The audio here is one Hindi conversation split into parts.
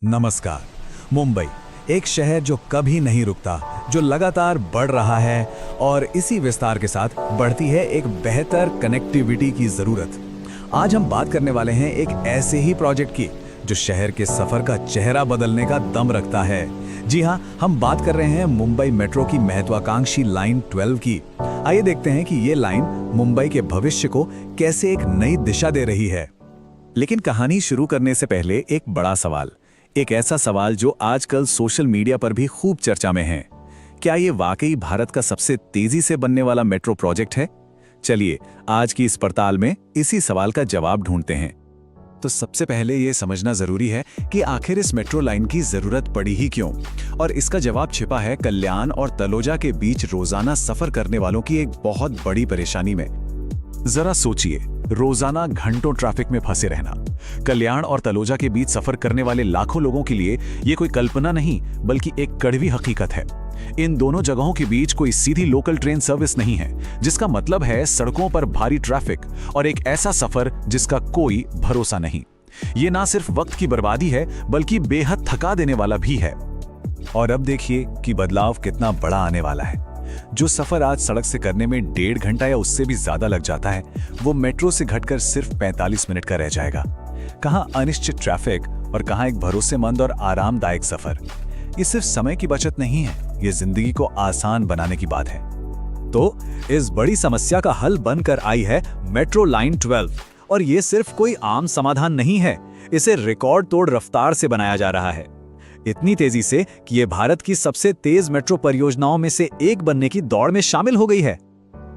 नमस्कार। मुंबई एक शहर जो कभी नहीं रुकता, जो लगातार बढ़ रहा है और इसी विस्तार के साथ बढ़ती है एक बेहतर कनेक्टिविटी की जरूरत। आज हम बात करने वाले हैं एक ऐसे ही प्रोजेक्ट की जो शहर के सफर का चेहरा बदलने का दम रखता है। जी हाँ, हम बात कर रहे हैं मुंबई मेट्रो की महत्वाकांक्षी लाइन 12 की। आइए देखते हैं कि ये लाइन मुंबई के भविष्य को कैसे एक नई दिशा दे रही है। लेकिन कहानी शुरू करने से पहले एक बड़ा सवाल, एक ऐसा सवाल जो आजकल सोशल मीडिया पर भी खूब चर्चा में है। क्या ये वाकई भारत का सबसे तेजी से बनने वाला मेट्रो प्रोजेक्ट है? चलिए आज की इस पड़ताल में इसी सवाल का जवाब ढूंढते हैं। तो सबसे पहले ये समझना जरूरी है कि आखिर इस मेट्रो लाइन की जरूरत पड़ी ही क्यों, और इसका जवाब छिपा है कल्याण और तलोजा के बीच रोजाना सफर करने वालों की एक बहुत बड़ी परेशानी में। जरा सोचिए, रोजाना घंटों ट्रैफिक में फंसे रहना। कल्याण और तलोजा के बीच सफर करने वाले लाखों लोगों के लिए ये कोई कल्पना नहीं बल्कि एक कड़वी हकीकत है। इन दोनों जगहों के बीच कोई सीधी लोकल ट्रेन सर्विस नहीं है, जिसका मतलब है सड़कों पर भारी ट्रैफिक और एक ऐसा सफर जिसका कोई भरोसा नहीं। ये ना सिर्फ वक्त की बर्बादी है बल्कि बेहद थका देने वाला भी है। और अब देखिए कि बदलाव कितना बड़ा आने वाला है। जो सफर आज सड़क से करने में 1.5 घंटा या उससे भी ज्यादा लग जाता है, वो मेट्रो से घटकर सिर्फ 45 मिनट का रह जाएगा। कहाँ अनिश्चित ट्रैफिक और कहाँ एक भरोसेमंद और आरामदायक सफर। ये सिर्फ समय की बचत नहीं है, ये जिंदगी को आसान बनाने की बात है। तो इस बड़ी समस्या का हल बनकर आई है मेट्रो लाइन 12, और ये सिर्फ कोई आम समाधान नहीं है, इसे रिकॉर्ड तोड़ रफ्तार से बनाया जा रहा है। इतनी तेजी से कि ये भारत की सबसे तेज मेट्रो परियोजनाओं में से एक बनने की दौड़ में शामिल हो गई है।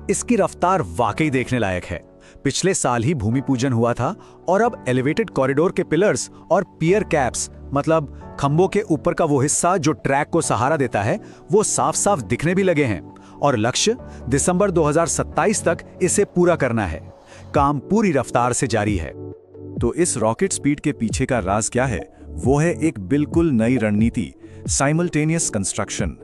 इसकी रफ्तार वाकई देखने लायक है। पिछले साल ही भूमि पूजन हुआ था और अब एलिवेटेड कॉरिडोर के पिलर्स और पियर कैप्स, मतलब खंभों के ऊपर का वो हिस्सा जो ट्रैक को सहारा देता है, वो साफ साफ दिखने भी लगे हैं। और लक्ष्य दिसंबर 2027 तक इसे पूरा करना है। काम पूरी रफ्तार से जारी है। तो इस रॉकेट स्पीड के पीछे का राज क्या है? वो है एक बिल्कुल नई रणनीति, साइमल्टेनियस कंस्ट्रक्शन।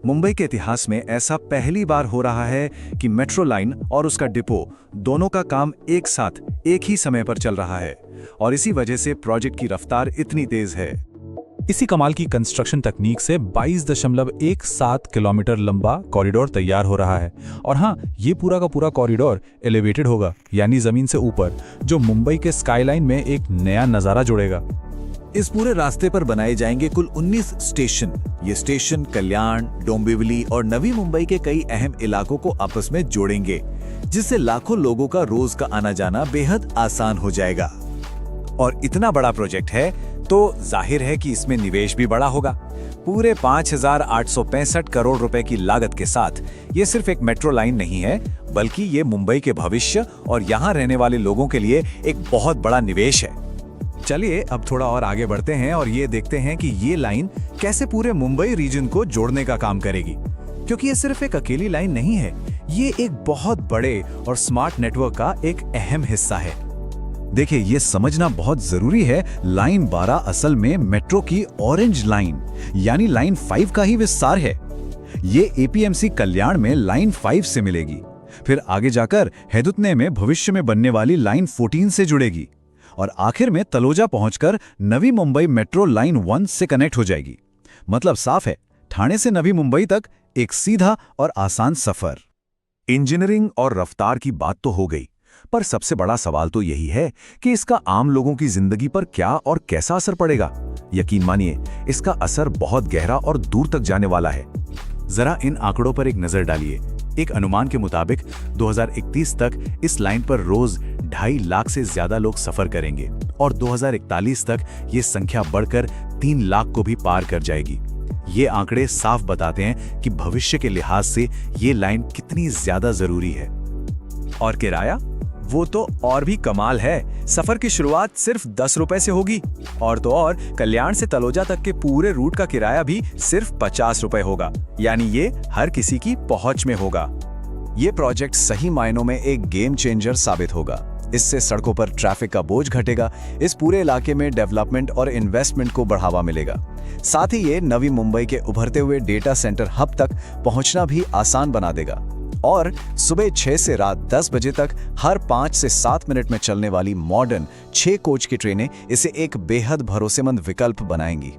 मुंबई के इतिहास में ऐसा पहली बार हो रहा है कि मेट्रो लाइन और उसका डिपो दोनों का काम एक साथ एक ही समय पर चल रहा है, और इसी वजह से प्रोजेक्ट की रफ्तार इतनी तेज है। इसी कमाल की कंस्ट्रक्शन तकनीक से 22.17 किलोमीटर लंबा कॉरिडोर तैयार हो रहा है। और हाँ, ये पूरा का पूरा कॉरिडोर एलिवेटेड होगा, यानी जमीन से ऊपर, जो मुंबई के स्काईलाइन में एक नया नजारा जोड़ेगा। इस पूरे रास्ते पर बनाए जाएंगे कुल 19 स्टेशन। ये स्टेशन कल्याण, डोंबिवली और नवी मुंबई के कई अहम इलाकों को आपस में जोड़ेंगे, जिससे लाखों लोगों का रोज का आना जाना बेहद आसान हो जाएगा। और इतना बड़ा प्रोजेक्ट है तो जाहिर है कि इसमें निवेश भी बड़ा होगा। पूरे 5,865 करोड़ रुपए की लागत के साथ ये सिर्फ एक मेट्रो लाइन नहीं है, बल्कि ये मुंबई के भविष्य और यहाँ रहने वाले लोगों के लिए एक बहुत बड़ा निवेश है। चलिए अब थोड़ा और आगे बढ़ते हैं और ये देखते हैं कि ये लाइन कैसे पूरे मुंबई रीजन को जोड़ने का काम करेगी। क्योंकि ये सिर्फ एक अकेली लाइन नहीं है, ये एक बहुत बड़े और स्मार्ट नेटवर्क का एक अहम हिस्सा है। देखिए, ये समझना बहुत जरूरी है, लाइन 12 असल में मेट्रो की ऑरेंज लाइन यानी लाइन 5 का ही विस्तार है। ये एपीएमसी कल्याण में लाइन 5 से मिलेगी, फिर आगे जाकर हेदुतने में भविष्य में बनने वाली लाइन 14 से जुड़ेगी, और आखिर में तलोजा पहुंचकर नवी मुंबई मेट्रो लाइन 1 से कनेक्ट हो जाएगी। मतलब साफ है, ठाणे से नवी मुंबई तक एक सीधा और आसान सफर। इंजीनियरिंग और रफ्तार की बात तो हो गई, पर सबसे बड़ा सवाल तो यही है कि इसका आम लोगों की जिंदगी पर क्या और कैसा असर पड़ेगा। यकीन मानिए, इसका असर बहुत गहरा और दूर तक जाने वाला है। जरा इन आंकड़ों पर एक नजर डालिए। एक अनुमान के मुताबिक 2031 तक इस लाइन पर रोज 2.5 लाख से ज्यादा लोग सफर करेंगे, और 2041 तक ये संख्या बढ़कर 3 लाख को भी पार कर जाएगी। ये आंकड़े साफ बताते हैं कि भविष्य के लिहाज से ये लाइन कितनी ज्यादा जरूरी है। और किराया, वो तो और भी कमाल है। सफर की शुरुआत सिर्फ 10 रुपए से होगी, और तो और कल्याण से तलोजा तक के पूरे रूट का किराया भी सिर्फ 50 रुपए होगा, यानी ये हर किसी की पहुंच में होगा। ये प्रोजेक्ट सही मायनों में एक गेम चेंजर साबित होगा। इससे सड़कों पर ट्रैफिक का बोझ घटेगा, इस पूरे इलाके में डेवलपमेंट और इन्वेस्टमेंट को बढ़ावा मिलेगा। साथ ही ये नवी मुंबई के उभरते हुए डेटा सेंटर हब तक पहुंचना भी आसान बना देगा। और सुबह 6 से रात 10 बजे तक हर 5 से 7 मिनट में चलने वाली मॉडर्न 6 कोच की ट्रेनें इसे एक बेहद भरोसेमंद विकल्प बनाएंगी।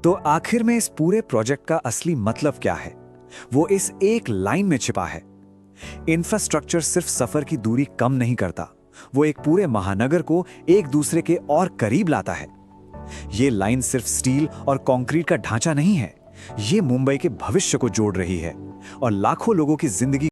तो आखिर में इस पूरे प्रोजेक्ट का असली मतलब क्या है? वो इस एक लाइन में छिपा है। इंफ्रास्ट्रक्चर सिर्फ सफर की दूरी कम नहीं करता, वो एक पूरे महानगर को एक दूसरे के और करीब लाता है। ये लाइन सिर्फ स्टील और कंक्रीट का ढांचा नहीं है, ये मुंबई के भविष्य को जोड़ रही है और लाखों लोगों की जिंदगी